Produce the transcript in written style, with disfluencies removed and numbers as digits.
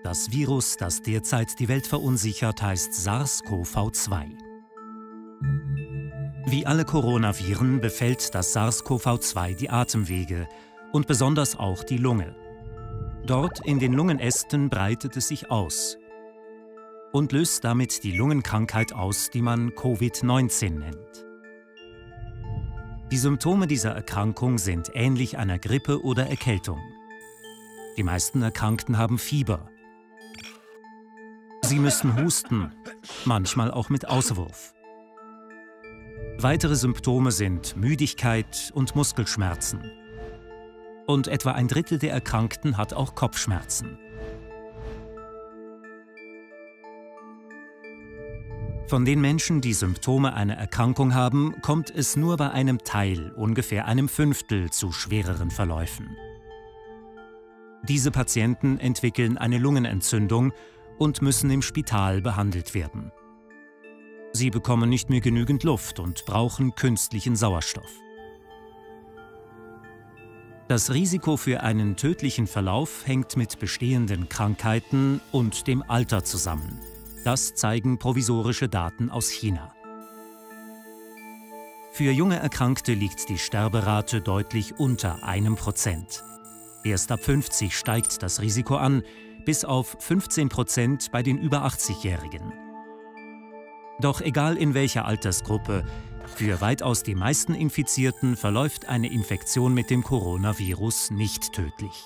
Das Virus, das derzeit die Welt verunsichert, heißt SARS-CoV-2. Wie alle Coronaviren befällt das SARS-CoV-2 die Atemwege und besonders auch die Lunge. Dort in den Lungenästen breitet es sich aus und löst damit die Lungenkrankheit aus, die man Covid-19 nennt. Die Symptome dieser Erkrankung sind ähnlich einer Grippe oder Erkältung. Die meisten Erkrankten haben Fieber. Sie müssen husten, manchmal auch mit Auswurf. Weitere Symptome sind Müdigkeit und Muskelschmerzen. Und etwa ein Drittel der Erkrankten hat auch Kopfschmerzen. Von den Menschen, die Symptome einer Erkrankung haben, kommt es nur bei einem Teil, ungefähr einem Fünftel, zu schwereren Verläufen. Diese Patienten entwickeln eine Lungenentzündung und müssen im Spital behandelt werden. Sie bekommen nicht mehr genügend Luft und brauchen künstlichen Sauerstoff. Das Risiko für einen tödlichen Verlauf hängt mit bestehenden Krankheiten und dem Alter zusammen. Das zeigen provisorische Daten aus China. Für junge Erkrankte liegt die Sterberate deutlich unter 1%. Erst ab 50 steigt das Risiko an, bis auf 15% bei den über 80-Jährigen. Doch egal in welcher Altersgruppe, für weitaus die meisten Infizierten verläuft eine Infektion mit dem Coronavirus nicht tödlich.